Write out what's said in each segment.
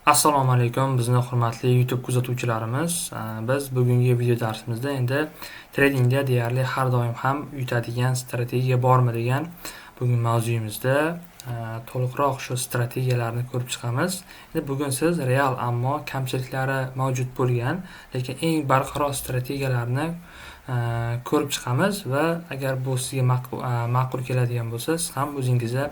Assalomu alaykum, bizni hurmatli YouTube kuzatuvchilarimiz. Biz bugungi video darsimizda endi tradingda deyarli har doim ham yutadigan strategiya bormi degan bugun mavzuyimizda to'liqroq shu strategiyalarni ko'rib chiqamiz. Endi bugun siz real ammo kamchiliklari mavjud bo'lgan, lekin eng barqaror strategiyalarni ko'rib chiqamiz va agar bu sizga ma'qul keladigan bo'lsa, siz ham o'zingizda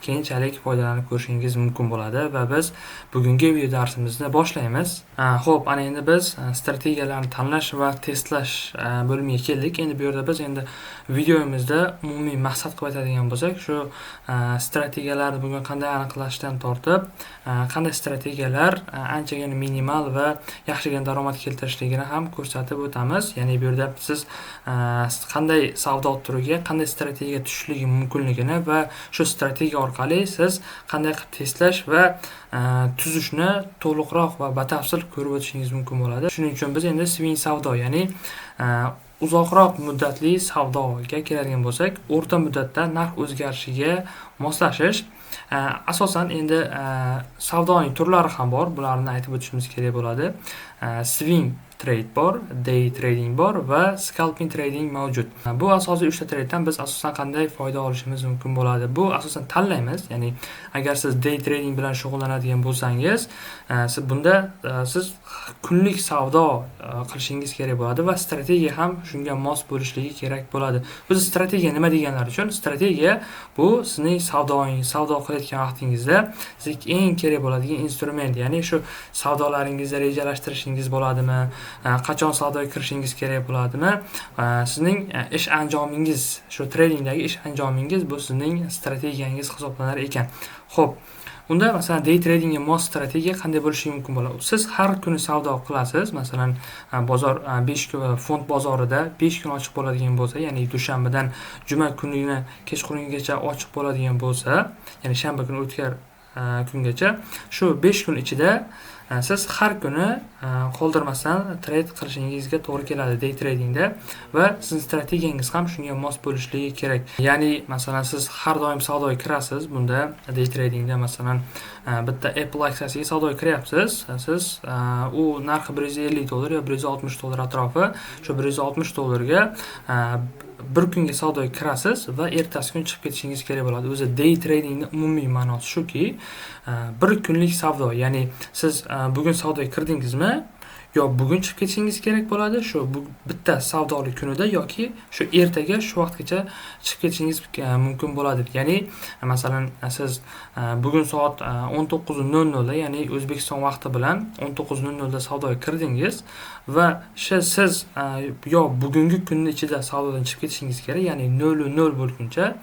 keyinchalik foydalanib ko'rishingiz mumkin bo'ladi va biz bugungi video darsimizni boshlaymiz. Xo'p, ana endi biz strategiyalarni tanlash va testlash bo'limiga keldik. Endi bu yerda biz videomizda umumiy maqsad qilib aytadigan bo'lsak, shu strategiyalarni bugun qanday aniqlashdan tortib, qanday strategiyalar anchagina minimal va yaxshigina daromad keltirishligini ham ko'rsatib o'tamiz. Ya'ni bu yerda siz qanday savdo turiga, qanday strategiya tushishligi mumkinligini va shu strategiya orqali siz qanday qilib testlash va tuzishni to'liqroq va batafsil ko'rib o'tishingiz mumkin bo'ladi. Shuning uchun biz endi swing savdo, ya'ni uzoqroq muddatli savdoga keladigan bo'lsak, o'rta muddatda narx o'zgarishiga moslashish. Asosan endi savdoning turlari ham bor, bularni aytib o'tishimiz kerak bo'ladi. Swing trade bor, day trading bor va scalping trading mavjud. Bu asosiy 3 ta tradedan biz asosan qanday foyda olishimiz mumkin bo'ladi? Bu asosan tanlaymiz. Ya'ni agar siz day trading bilan shug'ullanadigan bo'lsangiz, siz kunlik savdo qilishingiz kerak bo'ladi va strategiya ham shunga mos bo'lishligi kerak bo'ladi. Biz strategiya nima deganlar uchun? Strategiya bu sizning savdo qilayotgan vaqtingizda sizga eng kerak bo'ladigan instrument. Ya'ni shu savdolaringizni rejalashtirishingiz bo'ladimi? Qachon savdoga kirishingiz kerak bo'ladimi? Sizning ish anjomingiz, shu tradingdagi ish anjomingiz bu sizning strategiyangiz hisoblanar ekan. Xo'p, unda masalan day tradingga mos strategiya qanday bo'lishi mumkin bo'ladi? Siz har kuni savdo qilasiz. Masalan, bozor 5 kun fond bozorida 5 kun ochiq bo'ladigan bo'lsa, ya'ni dushanbadan juma kunini kechqurungacha ochiq bo'ladigan bo'lsa, ya'ni shanba kuni o'tkir kungacha, shu 5 kun ichida siz har kuni qoldirmasdan trade qilishingizga to'g'ri keladi day tradingda va sizning strategiyangiz ham shunga mos bo'lishligi kerak. Ya'ni masalan siz har doim savdoga kirasiz. Bunda day tradingda masalan bitta Apple aksiyasiga savdoga kiryapsiz. Siz u narxi $150 yo $160 atrofi, shu $160 bir kunga savdoga kirasiz va ertasi kun chiqib ketishingiz kerak bo'ladi. O'zi day tradingning umumiy ma'nosi shuki, bir kunlik savdo, ya'ni siz bugun savdoga kirdingizmi, yo bugun chiqib ketishingiz kerak bo'ladi shu bitta savdolik kunida yoki shu ertaga shu vaqtgacha chiqib ketishingiz mumkin bo'ladi. Ya'ni masalan siz bugun soat 19:00 da, ya'ni O'zbekiston vaqti bilan 19:00 da savdoga kirdingiz va siz yo bugungi kunning ichida savdodan chiqib ketishingiz kerak, ya'ni 00 bo'lguncha,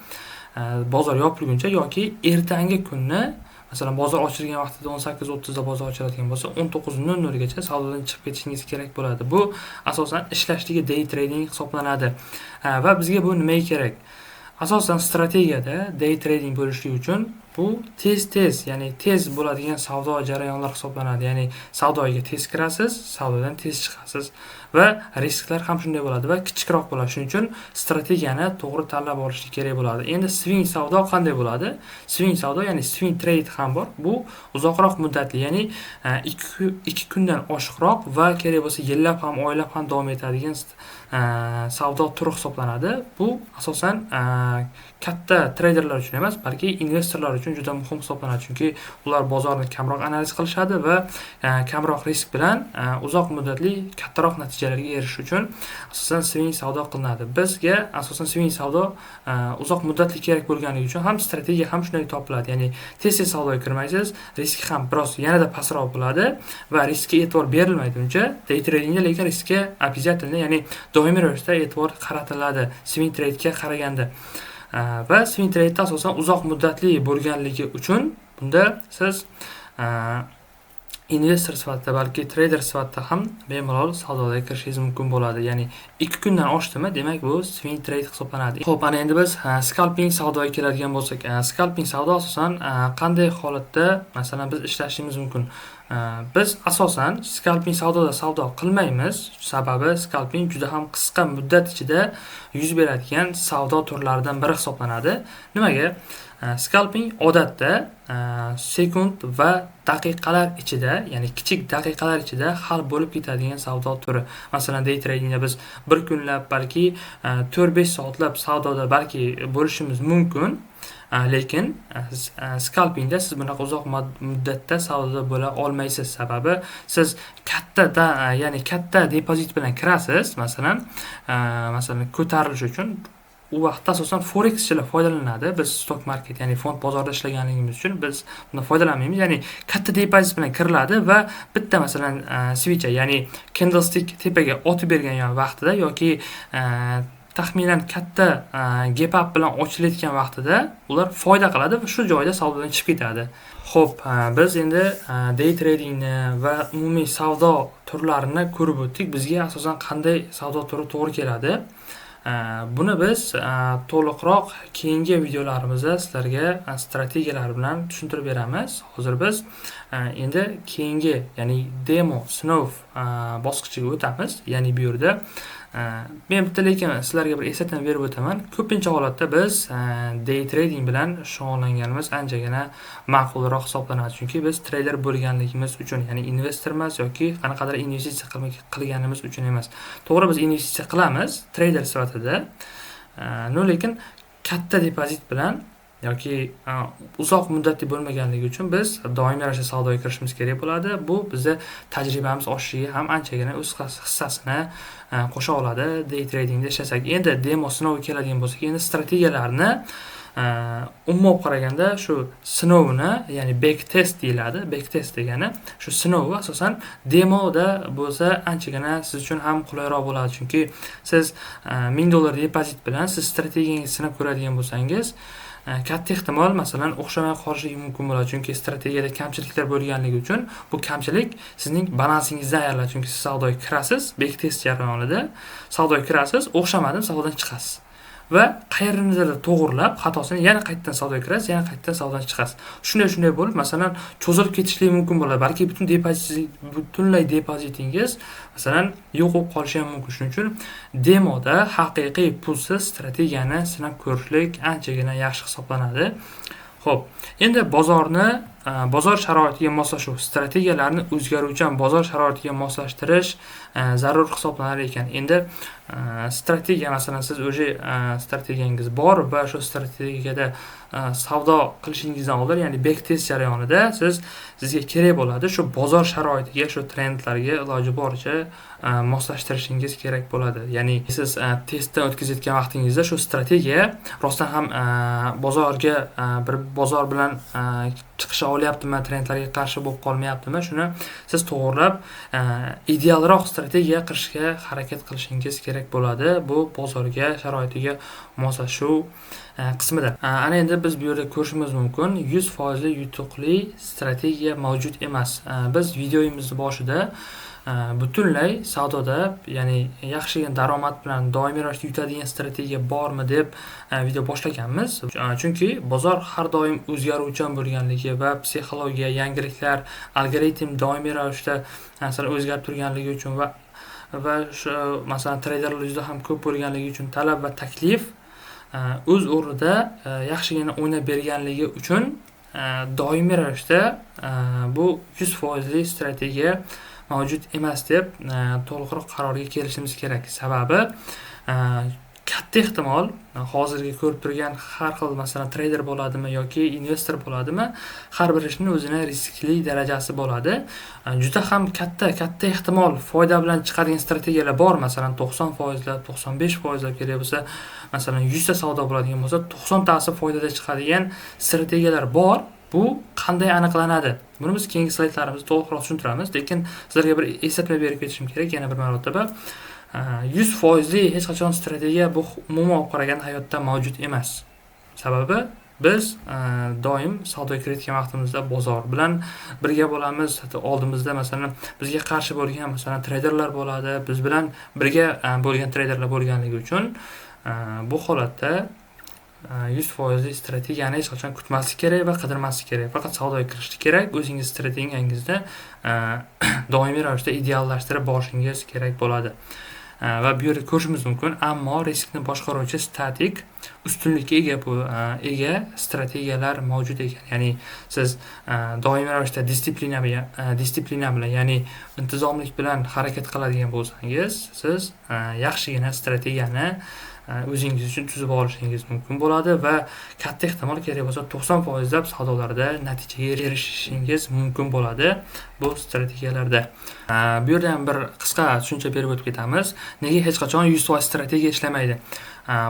bozor yopilguncha yoki ertangi kunni, masalan bozor ochilgan vaqtida 18:30 da bozor ochiladigan bo'lsa 19:00 gacha savdodan chiqib ketishingiz kerak bo'ladi. Bu asosan ishlashligi day trading hisoblanadi. Va bizga bu nimaga kerak? Asosan strategiyada day trading bo'lishi uchun bu tez, ya'ni tez bo'ladigan savdo jarayonlar hisoblanadi. Ya'ni savdoga tez kirasiz, savdodan tez chiqasiz va risklar ham shunday bo'ladi va kichikroq bo'ladi. Shuning uchun strategiyani to'g'ri tanlab olishlik kerak bo'ladi. Endi swing savdo qanday bo'ladi? Swing savdo, ya'ni swing trade ham bor. Bu uzoqroq muddatli, ya'ni 2 kundan oshiqroq va kerak bo'lsa yillab ham, oylab ham davom etadigan savdo turi hisoblanadi. Bu asosan katta traderlar uchun emas, balki investorlar uchun juda muhim hisoblanadi. Chunki ular bozorni kamroq analiz qilishadi va kamroq risk bilan uzoq muddatli kattaroq natijalarga erishish uchun asosan swing savdo qilinadi. Bizga asosan swing savdo uzoq muddatli kerak bo'lganligi uchun ham strategiya ham shunday topiladi. Ya'ni tez savdoga kirmaysiz, risk ham biroz yanada pastroq bo'ladi va riskka e'tibor berilmaydi uncha. Day tradingda lekin riskka обязательно, ya'ni doimiy ravishda e'tibor qaratiladi swing trade'ga qaraganda. Va swing trade'da asosan uzoq muddatli bo'lganligi uchun bunda siz investor sifatida, balki trader sifatida ham bemalol savdoga kirishingiz mumkin bo'ladi. Ya'ni 2 kundan oshdimi, demak bu swing trade hisoblanadi. Xo'p, ana endi biz scalping savdoga keladigan bo'lsak, scalping savdo asosan qanday holatda masalan biz ishlashimiz mumkin? Biz asosan scalping savdoda savdo qilmaymiz. Sababi scalping juda ham qisqa muddat ichida yuz beradigan savdo turlaridan biri hisoblanadi. Nimaga? Scalping odatda sekund va daqiqalar ichida, ya'ni kichik daqiqalar ichida hal bo'lib ketadigan savdo turi. Masalan, day tradingda biz bir kunlab, balki 4-5 soatlab savdoda balki bo'lishimiz mumkin. Lekin scalpingda siz bunaqa uzoq muddatda savdoda bo'la olmaysiz. Sababi siz ya'ni katta depozit bilan kirasiz, masalan ko'tarilish uchun. U vaqtda asosan forekschilar foydalanadi. Biz stock market, ya'ni fond bozorida ishlaganligimiz uchun biz bundan foydalanmaymiz. Ya'ni katta depozit bilan kiriladi va bitta masalan switch, ya'ni candlestick tepaga otib bergan vaqtida yoki taxminan katta gap up bilan ochilayotgan vaqtida ular foyda qiladi va shu joyda savdodan chiqib ketadi. Xo'p, biz endi day tradingni va umumiy savdo turlarini ko'rib o'tdik. Bizga asosan qanday savdo turi to'g'ri keladi? Buni biz to'liqroq keyingi videolarimizda sizlarga strategiyalar bilan tushuntirib beramiz. Hozir biz endi keyingi, ya'ni demo, sinov bosqichiga o'tamiz. Ya'ni bu yerda men bitta lekin sizlarga bir eslatma berib o'taman. Ko'pincha holatda biz day trading bilan shug'ullanganimiz anchagina ma'qulroq hisoblanadi. Chunki biz trader bo'lganligimiz uchun, ya'ni investor emas yoki qanaqadir investitsiya qilganimiz uchun emas. To'g'ri, biz investitsiya qilamiz trader sifatida. Lekin katta depozit bilan yoki uzoq muddatli bo'lmaganligi uchun biz doimiy ravishda savdoga kirishimiz kerak bo'ladi. Bu bizda tajribamiz oshishiga ham anchagina o'z hissasini qo'sha oladi day tradingda ishlasak. Endi demo sinovga keladigan bo'lsak, endi strategiyalarni umuman qaraganda shu sinovni, ya'ni back test deyiladi. Back test degani shu sinov asosan demoda bo'lsa anchagina siz uchun ham qulayroq bo'ladi. Chunki siz $1000 depozit bilan siz strategiyangizni sinab ko'radigan bo'lsangiz, katta ehtimol masalan o'xshamay qolishligi mumkin bo'ladi. Chunki strategiyada kamchiliklar bo'lganligi uchun bu kamchilik sizning balansingizdan ayriladi. Chunki siz savdoga kirasiz, back test jarayonida savdoga kirasiz, o'xshamadim savdodan chiqasiz. Va qayernidir to'g'rilab, xatosini yana qaytadan savdoga kirasiz, yana qaytadan savdodan chiqasiz. Shunday bo'lib, masalan, cho'zilib ketishligi mumkin bo'ladi. Balki butunlay depozitingiz masalan yo'q bo'lib qolishi ham mumkin. Shuning uchun demoda haqiqiy pulsiz strategiyani sinab ko'rishlik anchagina yaxshi hisoblanadi. Xo'p, endi bozor sharoitiga moslashuv, strategiyalarni o'zgaruvchan bozor sharoitiga moslashtirish zarur hisoblanar ekan. Endi strategiya, masalan siz o'zi strategiyangiz bor va shu strategiyada savdo qilishingizdan oldin, ya'ni back test jarayonida sizga kerak bo'ladi shu bozor sharoitiga, shu trendlarga iloji boricha moslashtirishingiz kerak bo'ladi. Ya'ni siz testdan o'tkazayotgan vaqtingizda shu strategiya rostdan ham bir bozor bilan chiqisha olyaptimi, trendlarga qarshi bo'lib qolmayaptimi, shuni siz to'g'rilab idealroq strategiya qilishga harakat qilishingiz kerak bo'ladi. Bu bozorga sharoitiga moslashuv qismida. Ana endi biz bu yerda ko'rishimiz mumkin, 100% yutuqli strategiya mavjud emas. Biz videoyimizni boshida butunlay savdoda, ya'ni yaxshigina daromad bilan doimiy ravishda yutadigan strategiya bormi deb video boshlaganmiz. Chunki bozor har doim o'zgaruvchan bo'lganligi va psixologiya, yangiliklar, algoritm doimiy ravishda o'zgarib turganligi uchun va shu masalan traderlar juda ham ko'p bo'lganligi uchun talab va taklif o'z o'rnida yaxshigina o'ynab berganligi uchun doimiy ravishda bu 100% strategiya mavjud emas deb to'liqroq qarorga kelishimiz kerak. Sababi katta ehtimol hozirgi ko'rib turgan har xil masalan trader bo'ladimi yoki investor bo'ladimi, har bir ishning o'zining riskli darajasi bo'ladi. Juda ham katta ehtimol foyda bilan chiqadigan strategiyalar bor. Masalan 90%, 95% kerak bo'lsa, masalan 100 ta savdo bo'ladigan bo'lsa, 90 tasi foydada chiqadigan strategiyalar bor. Bu qanday aniqlanadi? Buni biz keyingi slaydlarimizda to'liqroq tushuntiramiz. Lekin sizlarga bir eslatma berib ketishim kerak yana bir marotaba. 100% hech qachon strategiya bu umuman olib qaraganda hayotda mavjud emas. Sababi biz doim savdoga kirayotgan vaqtimizda bozor bilan birga bo'lamiz. Oldimizda masalan bizga qarshi bo'lgan masalan traderlar bo'ladi. Biz bilan birga bo'lgan traderlar bo'lganligi uchun bu holatda 100% strategiyani hech qachon kutmaslik kerak va qidirmaslik kerak. Faqat savdoga kirishlik kerak. O'zingiz strategiyangizni doimiy ravishda ideallashtirib borishingiz kerak bo'ladi. va bu yerda ko'rishimiz mumkin, ammo riskni boshqaruvchi statik ustunlikka ega strategiyalar mavjud ekan. Ya'ni siz doimiy ravishda disiplina bilan, ya'ni intizomlik bilan harakat qiladigan bo'lsangiz, siz yaxshigina strategiyani o'zingiz uchun tuzib olishingiz mumkin bo'ladi va katta ehtimol kerak bo'lsa 90% savdolarda natijaga erishishingiz mumkin bo'ladi bu strategiyalarda. Bu yerda ham bir qisqa tushuncha berib o'tib ketamiz. Nega hech qachon 100% strategiya ishlamaydi?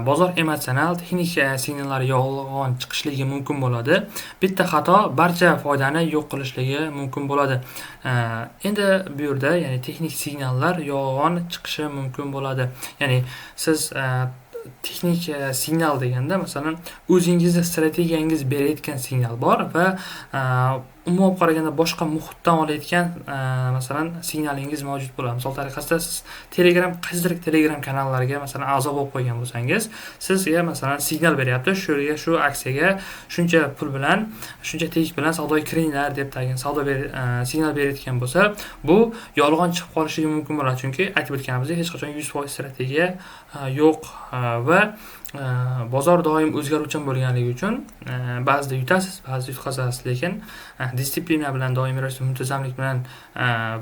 Bozor emotsional, texnik signallar yolg'on chiqishligi mumkin bo'ladi. Bitta xato barcha foydani yo'q qilishligi mumkin bo'ladi. Endi bu yerda, ya'ni texnik signallar yolg'on chiqishi mumkin bo'ladi. Ya'ni siz texnik signal deganda, masalan, o'zingizning strategiyangiz berayotgan signal bor va umuman qaraganda boshqa muhitdan olayotgan masalan signalingiz mavjud bo'ladi. Misol tariqasida siz qaysidir Telegram kanallariga masalan a'zo bo'lib qo'ygan bo'lsangiz, sizga masalan signal beryapti, shu aksiyaga shuncha pul bilan, shuncha teg bilan savdoga kiringlar deb signal berayotgan bo'lsa, bu yolg'on chiqib qolishligi mumkin bo'ladi. Chunki aytib o'tganimizdek, hech qachon 100% strategiya yo'q va bozor doim o'zgaruvchan bo'lganligi uchun ba'zida yutasiz, ba'zida yutqazasiz, lekin disiplina bilan, doimiy ravishda muntazamlik bilan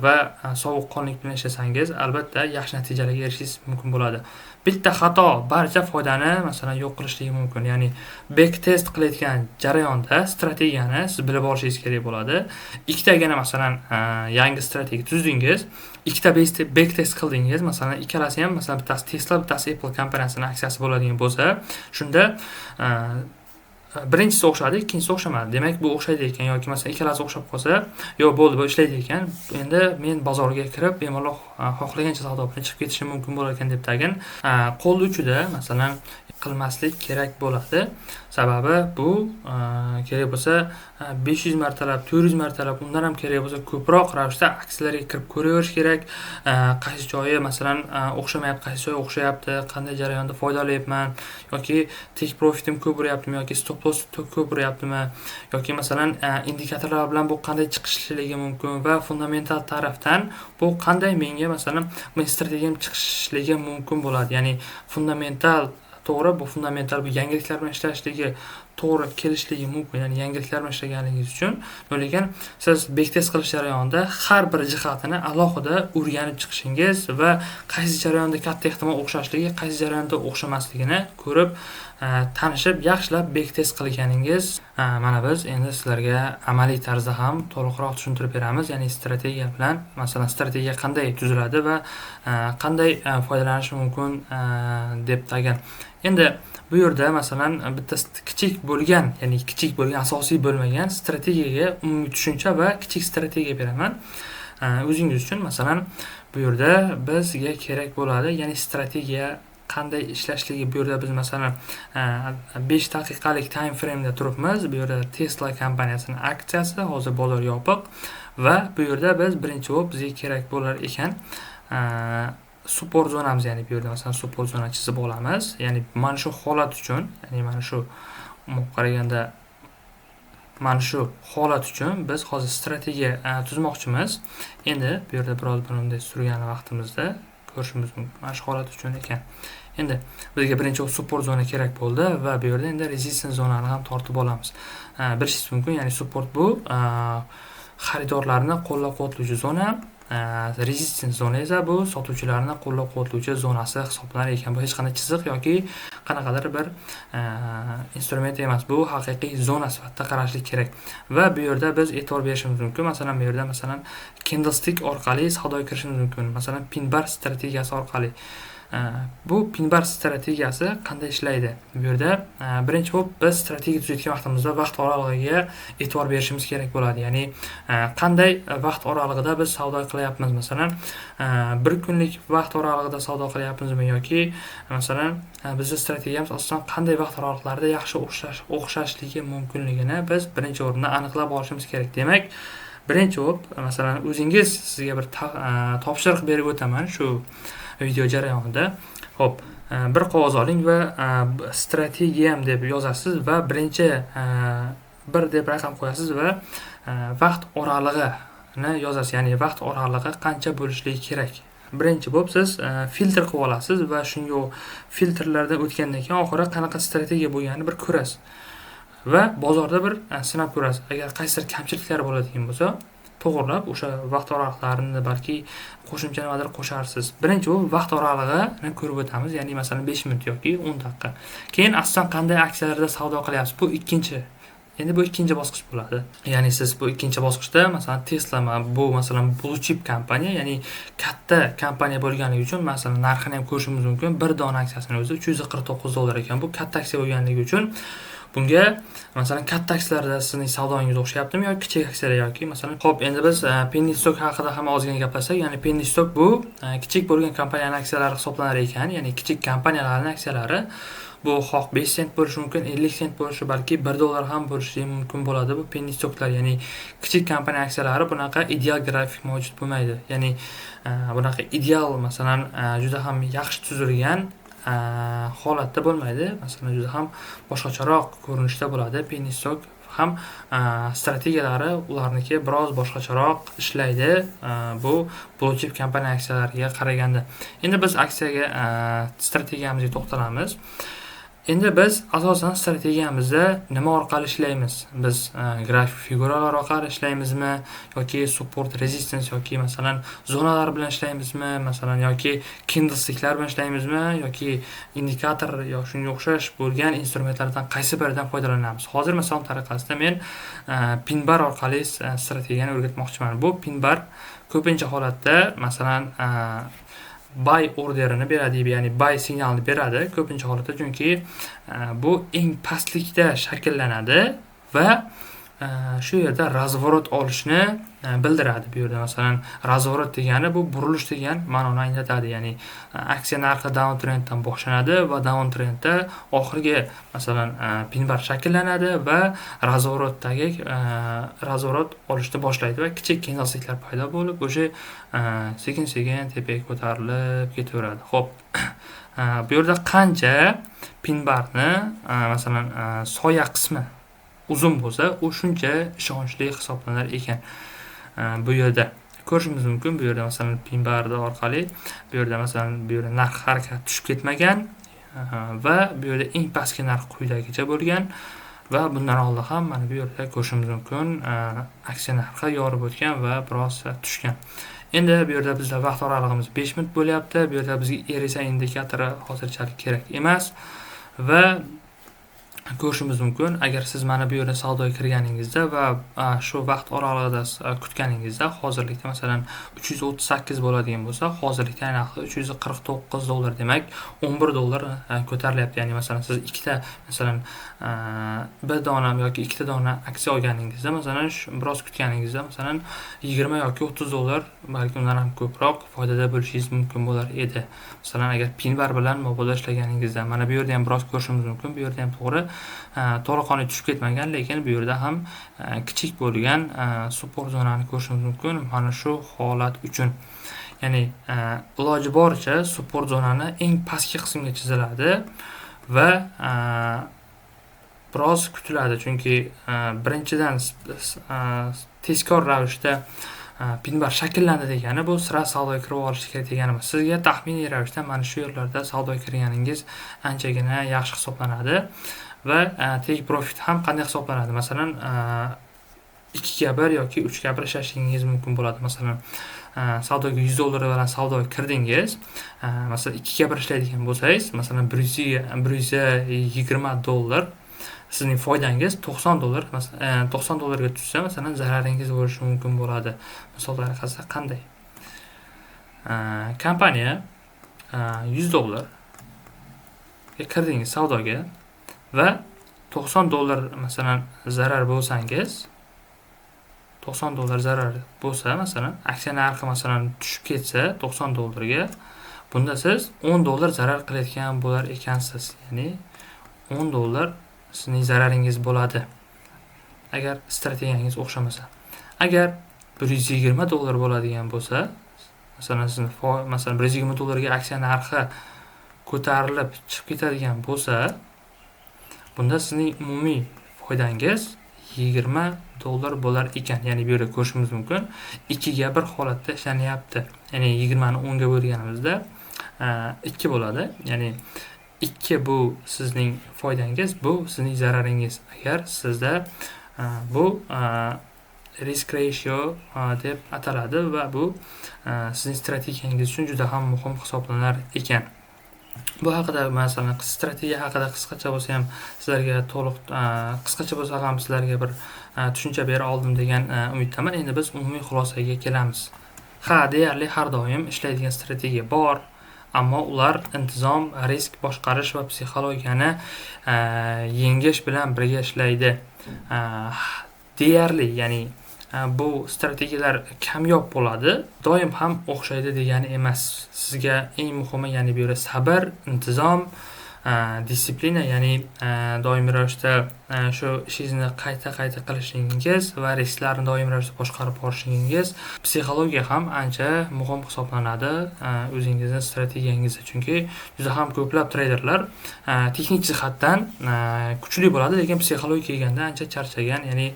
va sovuqqonlik bilan ishlasangiz, albatta yaxshi natijalarga erishishingiz mumkin bo'ladi. Bitta xato barcha foydani masalan yo'q qilishligi mumkin. Ya'ni back test qilayotgan jarayonda strategiyani siz bilib olishingiz kerak bo'ladi. Ikkitagina masalan yangi strategiya tuzdingiz, ikkita back test qildingiz, masalan ikkalasi ham, masalan bittasi Tesla, bittasi Apple kompaniyasining aksiyasi bo'ladigan bo'lsa, shunda birinchisi o'xshadi, ikkinchisi o'xshamadi. Demak, bu o'xshaydi ekan yoki masalan ikkalasi o'xshab qolsa, yo'q bo'ldi, bu ishlaydi ekan. Endi men bozorga kirib, bemalol xohlagancha savdo bilan chiqib ketishim mumkin bo'lar ekan deb tagin qo'l uchida masalan qilmaslik kerak bo'ladi. Sababi bu kerak bo'lsa 500 martalab, 400 martalab, undan ham kerak bo'lsa ko'proq ravishda aksiyalarga kirib ko'raverish kerak. Qaysi joyi masalan o'xshamayapti, qaysi joyi o'xshayapti, qanday jarayonda foyda olyapman, yoki take profitim ko'p bo'lyaptimi, yoki stop loss ko'p bo'lyaptimi, yoki masalan indikatorlar bilan bu qanday chiqishligi mumkin va fundamental tarafdan bu qanday menga masalan men strategiyam chiqishligi mumkin bo'ladi. Ya'ni fundamental to'g'ri, bu fundamental bu yangiliklar bilan ishlashligi to'g'ri kelishligi mumkin. Ya'ni yangiliklar bilan ishlaganingiz uchun, lekin siz backtest qilish jarayonida har bir jihatini alohida o'rganib chiqishingiz va qaysi jarayonda katta ehtimol o'xshashligi, qaysi jarayonda o'xshamasligini ko'rib, tanishib, yaxshilab backtest qilganingiz, mana biz endi sizlarga amaliy tarzda ham to'liqroq tushuntirib beramiz. Ya'ni strategiya bilan, masalan, strategiya qanday tuziladi va qanday foydalanish mumkin deb tagin. Endi bu yerda masalan bitta kichik bo'lgan, asosiy bo'lmagan strategiyaga umumiy tushuncha va kichik strategiya beraman. O'zingiz uchun masalan bu yerda bizga kerak bo'ladi, ya'ni strategiya qanday ishlashligi. Bu yerda biz masalan 5 daqiqalik time frame'da turibmiz. Bu yerda Tesla kompaniyasining aksiyasi, hozir bozor yopiq va bu yerda biz birinchi bo'lib bizga kerak bo'lar ekan support zonamiz, ya'ni bu yerda masalan support zona chizib olamiz. Ya'ni mana shu holat uchun, ya'ni mana shu qaraganda mana shu holat uchun biz hozir strategiya tuzmoqchimiz. Endi bu yerda biroz bunday surgan vaqtimizda ko'rishimiz mumkin. Mana shu holat uchun ekan. Endi bizga birinchi support zona kerak bo'ldi va bu yerda endi resistance zonani ham tortib olamiz. Bilishingiz mumkin, ya'ni support bu xaridorlarni qo'llab-quvvatlovchi zona, resistance zona esa bu sotuvchilarni qo'llab-quvvatlovchi zonasi hisoblanar ekan. Bu hech qanday chiziq yoki qanaqadir bir instrument emas. Bu haqiqiy zona sifatida qarashlik kerak. Va bu yerda biz e'tibor berishimiz mumkin. Masalan, bu yerda masalan candlestick orqali savdoga kirishimiz mumkin. Masalan, pin bar strategiyasi orqali. Bu pin bar strategiyasi qanday ishlaydi? Bu yerda birinchi bo'lib biz strategiya tuzayotgan vaqtimizda vaqt oralig'iga e'tibor berishimiz kerak bo'ladi. Ya'ni qanday vaqt oralig'ida biz savdo qilyapmiz? Masalan, 1 kunlik vaqt oralig'ida savdo qilyapmizmi yoki masalan bizning strategiyamiz asosan qanday vaqt oralig'larida yaxshi o'xshashligi mumkinligini biz birinchi o'rinda aniqlab olishimiz kerak. Demak, birinchi bo'lib masalan sizga bir topshiriq berib o'taman shu video jarayonida. Xo'p, bir qog'oz oling va strategiyam deb yozasiz va birinchi 1 deb raqam qo'yasiz va vaqt oralig'ini yozasiz. Ya'ni vaqt oralig'i qancha bo'lishligi kerak. Birinchi bo'lib siz filtr qilib olasiz va shunga filtrlardan o'tgandan keyin oxiri qanaqa strategiya bo'lganini bir ko'rasiz va bozorda bir sinab ko'rasiz. Agar qaysidir kamchiliklar bo'ladigan bo'lsa, to'g'rilab o'sha vaqt oralig'larini balki qo'shimcha nimadir qo'sharsiz. Birinchi bo'lib vaqt oralig'ini ko'rib o'tamiz, ya'ni masalan 5 minut yoki 10 daqiqa. Keyin asosan qanday aksiyalarda savdo qilyapsiz? Bu ikkinchi. Endi bu ikkinchi bosqich bo'ladi. Ya'ni siz bu ikkinchi bosqichda masalan Tesla bu masalan blue chip kompaniya, ya'ni katta kompaniya bo'lganligi uchun masalan narxini ham ko'rishingiz mumkin. Bir dona aksiyasining o'zi $349 ekan. Bu katta aksiya bo'lganligi uchun bunga masalan katta aksiyalarda sizning savdoingiz o'xshayaptimi yoki kichik aksiyalar yoki masalan xo'p, endi biz penny stock haqida ham ozgina gaplashsak, ya'ni penny stock bu kichik bo'lgan kompaniyaning aksiyalari hisoblanar ekan, ya'ni kichik kompaniyalarning aksiyalari. Bu xoh 5 sent bo'lishi mumkin, 50 sent bo'lishi, balki $1 ham bo'lishi mumkin bo'ladi. Bu penny stocklar, ya'ni kichik kompaniya aksiyalari bunaqa ideal grafik mavjud bo'lmaydi. Ya'ni bunaqa ideal masalan juda ham yaxshi tuzilgan holatda bo'lmaydi. Masalan juda ham boshqacharoq ko'rinishda bo'ladi. Penny stock ham strategiyalari ularniki biroz boshqacharoq ishlaydi. Bu blue chip kompaniya aksiyalariga qaraganda. Endi biz aksiyaga strategiyamizga to'xtalamiz. Endi biz asosan strategiyamizda nima orqali ishlaymiz? Biz grafik figuralar orqali ishlaymizmi yoki support resistance yoki masalan zonalar bilan ishlaymizmi, masalan yoki candlesticklar bilan ishlaymizmi yoki indikator yoki shunga o'xshash bo'lgan instrumentlardan qaysi biridan foydalanamiz? Hozir misol tariqasida men pin bar orqali strategiyani o'rgatmoqchiman. Bu pin bar ko'pincha holatda masalan buy orderini beradi, ya'ni buy signalini beradi ko'pincha holatda, chunki bu eng pastlikda shakllanadi va shu yerda razvorot olishni bildiradi. Bu yerda masalan razvorot degani bu burilish degan ma'noni anglatadi, ya'ni aksiya narxi down trenddan boshlanadi va down trendda oxirgi masalan pin bar shakllanadi va razvorot olishni boshlaydi va kichik candlesticklar paydo bo'lib o'sha sekin-sekin tepaga ko'tarilib ketaveradi. Xo'p, bu yerda qancha pin barni masalan soya qismi uzun bo'lsa, u shuncha ishonchli hisoblanar ekan. Bu yerda ko'rishimiz mumkin. Bu yerda masalan pin bar orqali bu yerda masalan bu yerda narx harakat tushib ketmagan va bu yerda eng pastki narx quyidagicha bo'lgan va bundan oldin ham mana bu yerda ko'rishimiz mumkin aksiya narxi yorib o'tgan va biroz tushgan. Endi bu yerda bizda vaqt oralig'imiz 5 minut bo'lyapti. Bu yerda bizga RSI indikatori hozirchalik kerak emas va ko'rishimiz mumkin, agar siz mana bu yerda savdoga kirganingizda va shu vaqt oralig'ida kutganingizda hozirlikda masalan 338 bo'ladigan bo'lsa, hozirlikda narxi $349, demak $11 ko'tarilyapti. Ya'ni masalan siz ikkita masalan bir dona yoki ikkita dona aksiya olganingizda, masalan biroz kutganingizda masalan $20 yoki $30 balki undan ham ko'proq foydada bo'lishingiz mumkin bo'lar edi. Masalan agar pin bar bilan mobilda ishlaganingizda, mana bu yerda ham biroz ko'rishimiz mumkin. Bu yerda ham to'g'ri to'laqonli tushib ketmagan, lekin bu yerda ham kichik bo'lgan support zonani ko'rishimiz mumkin mana shu holat uchun. Ya'ni iloji boricha support zonani eng pastki qismga chiziladi va biroz kutiladi, chunki birinchidan tezkor ravishda pin bar shakllandi degani bu sira savdoga kirib olish kerak degani emas. Sizga taxminiy ravishda mana shu yerlarda savdoga kirganingiz anchagina yaxshi hisoblanadi va take profit ham qanday hisoblanadi? Masalan 2 ga 1 yoki 3 ga 1 ishlashingiz mumkin bo'ladi. Masalan savdoga $100 bilan savdoga kirdingiz, masalan 2 ga 1 ishlaydigan bo'lsangiz, masalan $120 sizning foydangiz $90, masalan $90 ga tushsa, masalan zararingiz bo'lishi mumkin bo'ladi. Misol tariqasida qanday? Kompaniya $100 ga kirdingiz savdoga va $90 masalan zarar bo'lsangiz, $90 zarar bo'lsa, masalan aksiya narxi masalan tushib ketsa $90 ga, bunda siz $10 zarar qilayotgan bo'lar ekansiz. Ya'ni $10 sizning zararingiz bo'ladi agar strategiyangiz o'xshamasa. Agar $120 bo'ladigan bo'lsa, masalan siz masalan $120 ga aksiya narxi ko'tarilib chiqib ketadigan bo'lsa, bunda sizning umumiy foydangiz $20 bo'lar ekan. Ya'ni bu yerda ko'rishimiz mumkin. 2 ga 1 holatda ishlanyapti. Ya'ni 20 ni 10 ga bo'lganimizda 2 bo'ladi. Ya'ni 2 bu sizning foydangiz, bu sizning zararingiz. Agar sizda bu risk ratio deb ataladi va bu sizning strategiyangiz uchun juda ham muhim hisoblanar ekan. Bu haqida masalan strategiya haqida qisqacha bo'lsa ham sizlarga qisqacha bo'lsa ham sizlarga bir tushuncha bera oldim degan umiddaman. Endi biz umumiy xulosaga kelamiz. Deyarli har doim ishlaydigan strategiya bor, ammo ular intizom, risk boshqarish va psixologiyani yengish bilan birga ishlaydi. Deyarli, ya'ni bu strategiyalar kamyob bo'ladi, doim ham o'xshaydi degani emas. Sizga eng muhimi, ya'ni bu yerda sabr, intizom, disiplina, ya'ni doimiy ravishda shu ishingizni qayta qilishingiz va risklarni doimiy ravishda boshqarib borishingiz. Psixologiya ham ancha muhim hisoblanadi o'zingizning strategiyangizda, chunki juda ham ko'plab treyderlar texnik jihatdan kuchli bo'ladi, lekin psixologiyaga kelganda ancha charchagan, ya'ni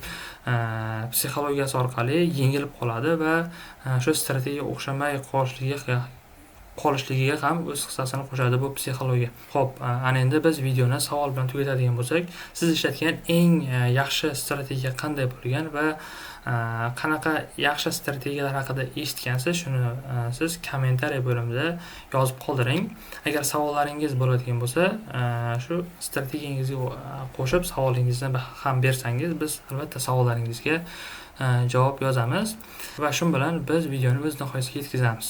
psixologiyasi orqali yengilib qoladi va shu strategiya o'xshamay qolishligiga ham o'z hissasini qo'shadi bu psixologiya. Xo'p, ana endi biz videoni savol bilan tugatadigan bo'lsak, siz ishlatgan eng yaxshi strategiya qanday bo'lgan va qanaqa yaxshi strategiyalar haqida eshitgansiz, shuni siz kommentariy bo'limida yozib qoldiring. Agar savollaringiz bo'ladigan bo'lsa, shu strategiyangizga qo'shib savolingizni ham bersangiz, biz albatta savollaringizga javob yozamiz va shu bilan biz videoni o'z nihoyasiga yetkazamiz.